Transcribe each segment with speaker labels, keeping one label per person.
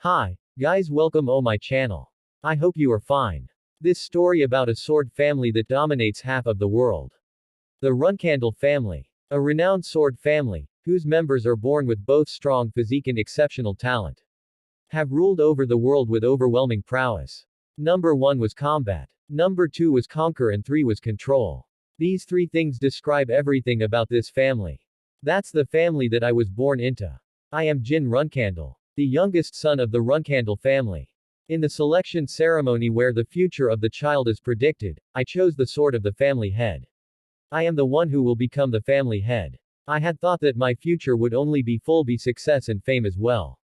Speaker 1: Hi, guys, welcome to my channel. I hope you are fine. This story about a sword family that dominates half of the world. The Runkandle family. A renowned sword family, whose members are born with both strong physique and exceptional talent. Have ruled over the world with overwhelming prowess. Number 1 was combat. Number 2 was conquer and 3 was control. These three things describe everything about this family. That's the family that I was born into. I am Jin Runkandle, the youngest son of the Runkandle family. In the selection ceremony where the future of the child is predicted, I chose the sword of the family head. I am the one who will become the family head. I had thought that my future would only be success and fame as well.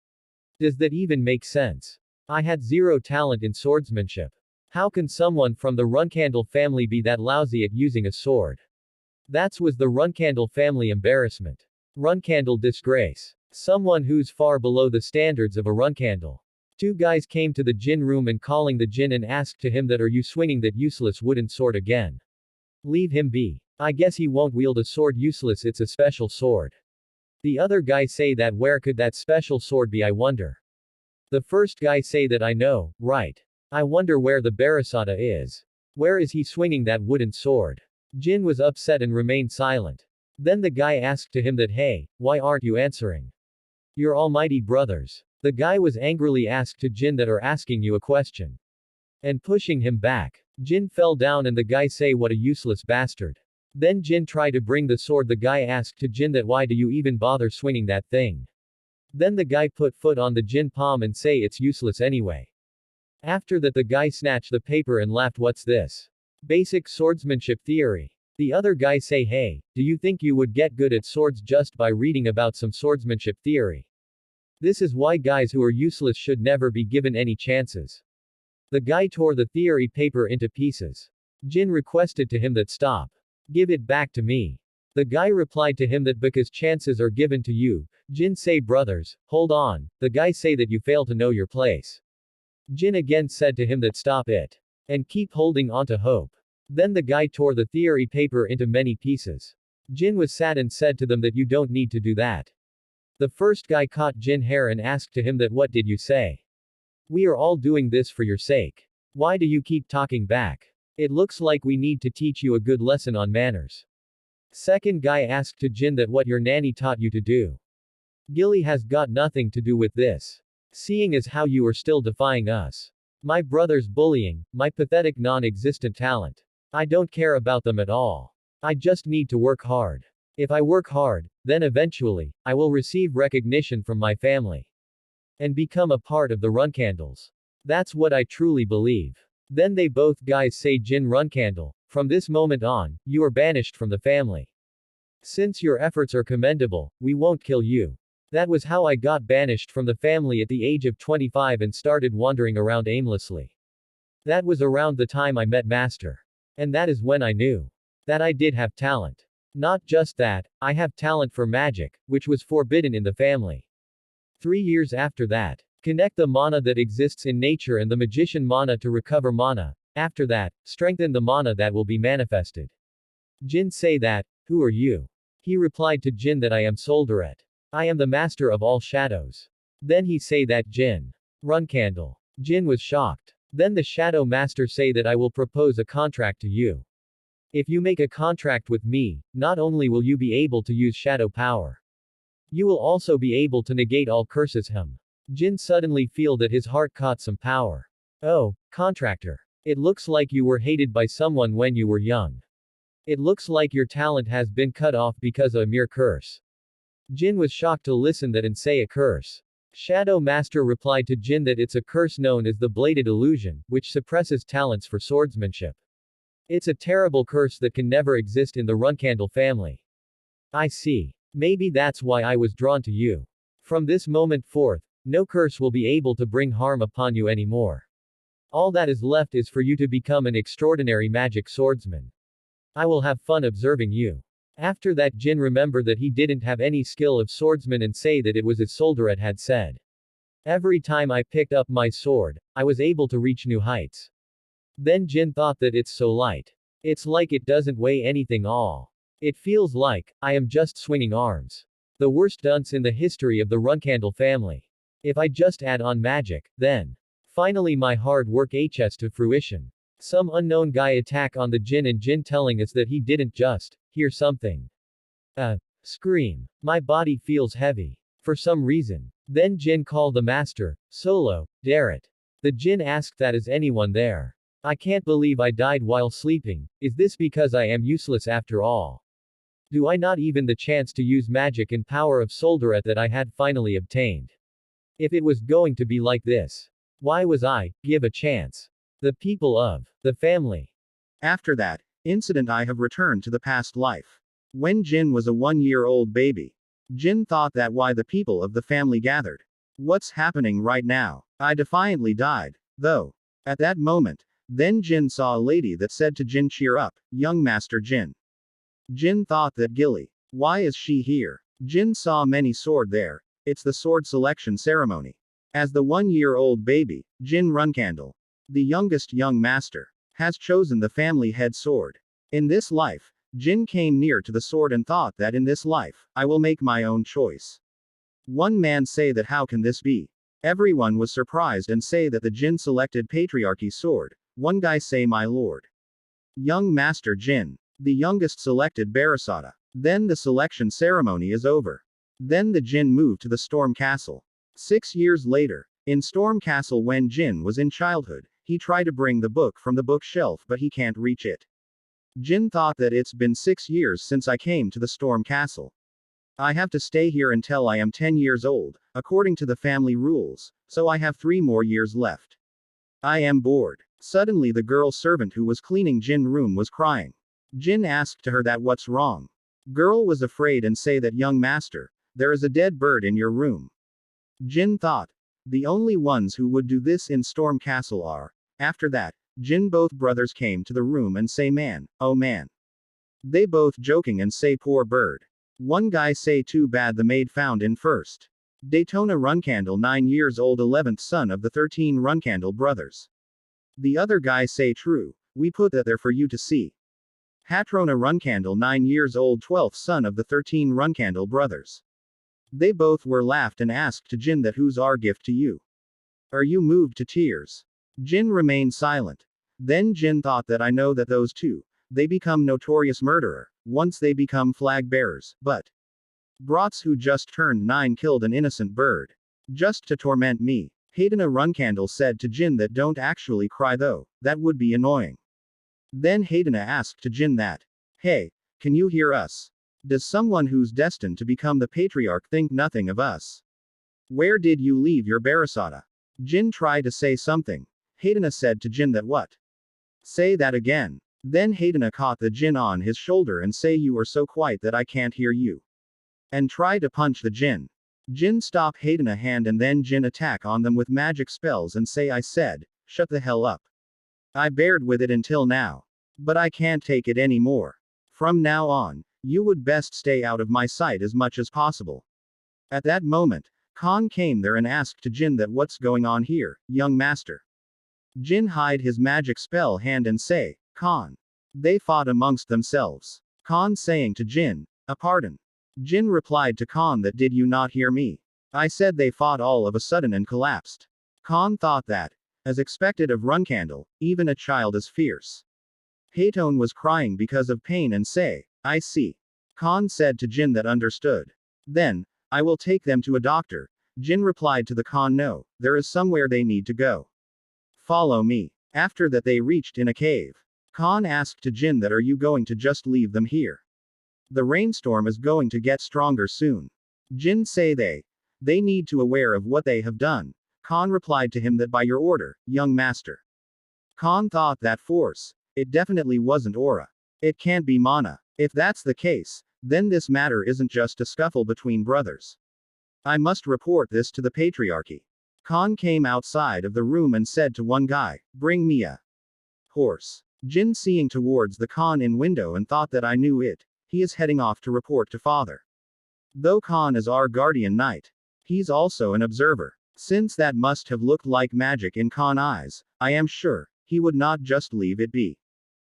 Speaker 1: Does that even make sense? I had zero talent in swordsmanship. How can someone from the Runkandle family be that lousy at using a sword? That was the Runkandle family embarrassment. Runkandle disgrace. Someone who's far below the standards of a Runkandle. Two guys came to the Jin room and calling the Jin and asked to him that are you swinging that useless wooden sword again? Leave him be. I guess he won't wield a sword useless, it's a special sword. The other guy say that where could that special sword be I wonder. The first guy say that I know, right. I wonder where the Barasada is. Where is he swinging that wooden sword? Jin was upset and remained silent. Then the guy asked to him that hey, why aren't you answering? Your almighty brothers. The guy was angrily asked to Jin that are asking you a question. And pushing him back. Jin fell down and the guy say what a useless bastard. Then Jin try to bring the sword, the guy asked to Jin that why do you even bother swinging that thing? Then the guy put foot on the Jin palm and say it's useless anyway. After that the guy snatched the paper and laughed, what's this? Basic swordsmanship theory. The other guy say hey, do you think you would get good at swords just by reading about some swordsmanship theory? This is why guys who are useless should never be given any chances. The guy tore the theory paper into pieces. Jin requested to him that stop. Give it back to me. The guy replied to him that because chances are given to you. Jin say brothers, hold on. The guy say that you fail to know your place. Jin again said to him that stop it. And keep holding on to hope. Then the guy tore the theory paper into many pieces. Jin was sad and said to them that you don't need to do that. The first guy caught Jin hair and asked to him that what did you say? We are all doing this for your sake. Why do you keep talking back? It looks like we need to teach you a good lesson on manners. Second guy asked to Jin that what your nanny taught you to do. Gilly has got nothing to do with this. Seeing as how you are still defying us. My brother's bullying, my pathetic non-existent talent. I don't care about them at all. I just need to work hard. If I work hard, then eventually, I will receive recognition from my family. And become a part of the Runkandles. That's what I truly believe. Then they both guys say Jin Runkandle, from this moment on, you are banished from the family. Since your efforts are commendable, we won't kill you. That was how I got banished from the family at the age of 25 and started wandering around aimlessly. That was around the time I met Master. And that is when I knew that I did have talent. Not just that, I have talent for magic, which was forbidden in the family. 3 years after that, connect the mana that exists in nature and the magician mana to recover mana. After that, strengthen the mana that will be manifested. Jin say that, who are you? He replied to Jin that I am Soldaret. I am the master of all shadows. Then he say that Jin Runkandle. Jin was shocked. Then the shadow master say that I will propose a contract to you. If you make a contract with me, not only will you be able to use shadow power, you will also be able to negate all curses him. Jin suddenly feel that his heart caught some power. Oh, contractor. It looks like you were hated by someone when you were young. It looks like your talent has been cut off because of a mere curse. Jin was shocked to listen that and say a curse. Shadow Master replied to Jin that it's a curse known as the Bladed Illusion, which suppresses talents for swordsmanship. It's a terrible curse that can never exist in the Runkandle family. I see. Maybe that's why I was drawn to you. From this moment forth, no curse will be able to bring harm upon you anymore. All that is left is for you to become an extraordinary magic swordsman. I will have fun observing you. After that Jin remembered that he didn't have any skill of swordsman and say that it was as Soldaret had said. Every time I picked up my sword, I was able to reach new heights. Then Jin thought that it's so light. It's like it doesn't weigh anything all. It feels like, I am just swinging arms. The worst dunce in the history of the Runkandle family. If I just add on magic, then. Finally my hard work HS to fruition. Some unknown guy attack on the Jin and Jin telling us that he didn't just hear something. Scream. My body feels heavy. For some reason. Then Jin call the master, Solo, dare it. The Jin asked that is anyone there. I can't believe I died while sleeping, is this because I am useless after all? Do I not even the chance to use magic and power of Soldaret that I had finally obtained? If it was going to be like this, why was I, give a chance? The people of, the family.
Speaker 2: After that incident I have returned to the past life. When Jin was a 1-year-old baby. Jin thought that why the people of the family gathered. What's happening right now? I defiantly died, though. At that moment, then Jin saw a lady that said to Jin, cheer up, young Master Jin. Jin thought that Gilly. Why is she here? Jin saw many sword there. It's the sword selection ceremony. As the 1-year-old baby, Jin Runcandle, the youngest young master, has chosen the family head sword. In this life, Jin came near to the sword and thought that in this life, I will make my own choice. One man say that how can this be? Everyone was surprised and say that the Jin selected patriarchy sword. One guy say my lord. Young Master Jin. The youngest selected Barasada. Then the selection ceremony is over. Then the Jin moved to the Storm Castle. 6 years later, in Storm Castle when Jin was in childhood, he tried to bring the book from the bookshelf but he can't reach it. Jin thought that it's been 6 years since I came to the Storm Castle. I have to stay here until I am 10 years old, according to the family rules, so I have 3 more years left. I am bored. Suddenly the girl servant who was cleaning Jin's room was crying. Jin asked to her that what's wrong. Girl was afraid and say that young master, there is a dead bird in your room. Jin thought. The only ones who would do this in Storm Castle are. After that, Jin both brothers came to the room and say man, oh man. They both joking and say poor bird. One guy say too bad the maid found in first. Daytona Runcandle 9 years old 11th son of the 13 Runcandle brothers. The other guy say true, we put that there for you to see. Hatrona Runcandle 9 years old 12th son of the 13 Runcandle brothers. They both were laughed and asked to Jin that who's our gift to you? Are you moved to tears? Jin remained silent. Then Jin thought that I know that those two, they become notorious murderer, once they become flag bearers, but brats who just turned 9 killed an innocent bird. Just to torment me. Haydena Runcandle said to Jin that don't actually cry though, that would be annoying. Then Haydena asked to Jin that, hey, can you hear us? Does someone who's destined to become the patriarch think nothing of us? Where did you leave your Barasada? Jin tried to say something. Haydena said to Jin that what? Say that again. Then Haydena caught the Jin on his shoulder and say you are so quiet that I can't hear you. And try to punch the Jin. Jin stop Haydena hand and then Jin attack on them with magic spells and say I said, shut the hell up. I bared with it until now. But I can't take it anymore. From now on, you would best stay out of my sight as much as possible. At that moment, Khan came there and asked to Jin that what's going on here, young master. Jin hide his magic spell hand and say, Khan. They fought amongst themselves. Khan saying to Jin, a pardon. Jin replied to Khan that did you not hear me? I said they fought all of a sudden and collapsed. Khan thought that, as expected of Runcandle, even a child is fierce. Haytone was crying because of pain and say, I see. Khan said to Jin that understood. Then, I will take them to a doctor. Jin replied to the Khan no, there is somewhere they need to go. Follow me. After that they reached in a cave. Khan asked to Jin that are you going to just leave them here? The rainstorm is going to get stronger soon. Jin say they need to aware of what they have done. Khan replied to him that by your order, young master. Khan thought that force. It definitely wasn't aura. It can't be mana. If that's the case, then this matter isn't just a scuffle between brothers. I must report this to the patriarchy. Khan came outside of the room and said to one guy, bring me a horse. Jin seeing towards the Khan in window and thought that I knew it. He is heading off to report to father. Though Khan is our guardian knight, he's also an observer. Since that must have looked like magic in Khan's eyes, I am sure, he would not just leave it be.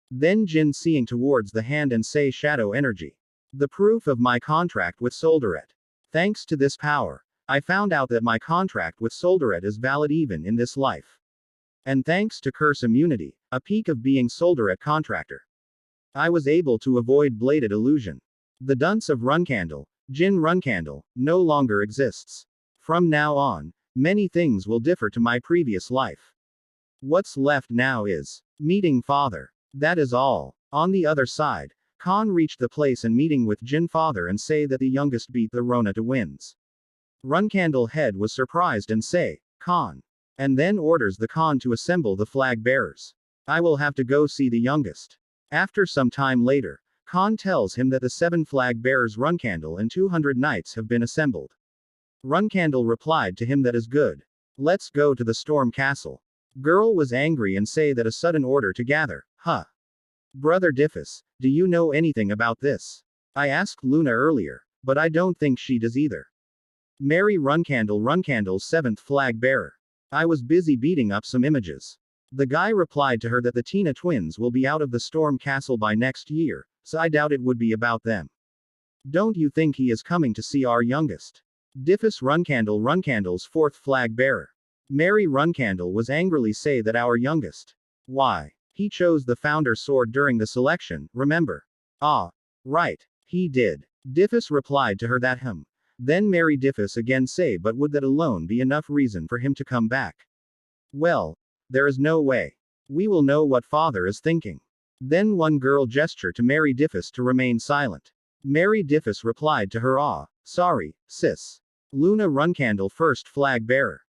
Speaker 2: Then Jin seeing towards the hand and say shadow energy. The proof of my contract with Soldaret. Thanks to this power, I found out that my contract with Soldaret is valid even in this life. And thanks to curse immunity, a peak of being Soldaret contractor, I was able to avoid bladed illusion. The dunce of Runcandle, Jin Runcandle, no longer exists. From now on, many things will differ to my previous life. What's left now is meeting father. That is all. On the other side, Khan reached the place and meeting with Jin father and say that the youngest beat the Rona to wins. Runcandle head was surprised and say, Khan. And then orders the Khan to assemble the flag bearers. I will have to go see the youngest. After some time later, Khan tells him that the 7 flag bearers Runcandle and 200 knights have been assembled. Runcandle replied to him that is good. Let's go to the storm castle. Girl was angry and say that a sudden order to gather, huh? Brother Diffus, do you know anything about this? I asked Luna earlier, but I don't think she does either. Mary Runcandle Runcandle's 7th flag bearer. I was busy beating up some images. The guy replied to her that the Tina twins will be out of the storm castle by next year, so I doubt it would be about them. Don't you think he is coming to see our youngest? Diffus Runcandle Runcandle's 4th flag bearer. Mary Runcandle was angrily say that our youngest. Why? He chose the founder's sword during the selection, remember? Ah. Right. He did. Diffus replied to her that him. Then Mary Diffus again say but would that alone be enough reason for him to come back? Well, there is no way. We will know what father is thinking. Then one girl gestured to Mary Diffus to remain silent. Mary Diffus replied to her sorry, sis. Luna Runcandle 1st flag bearer.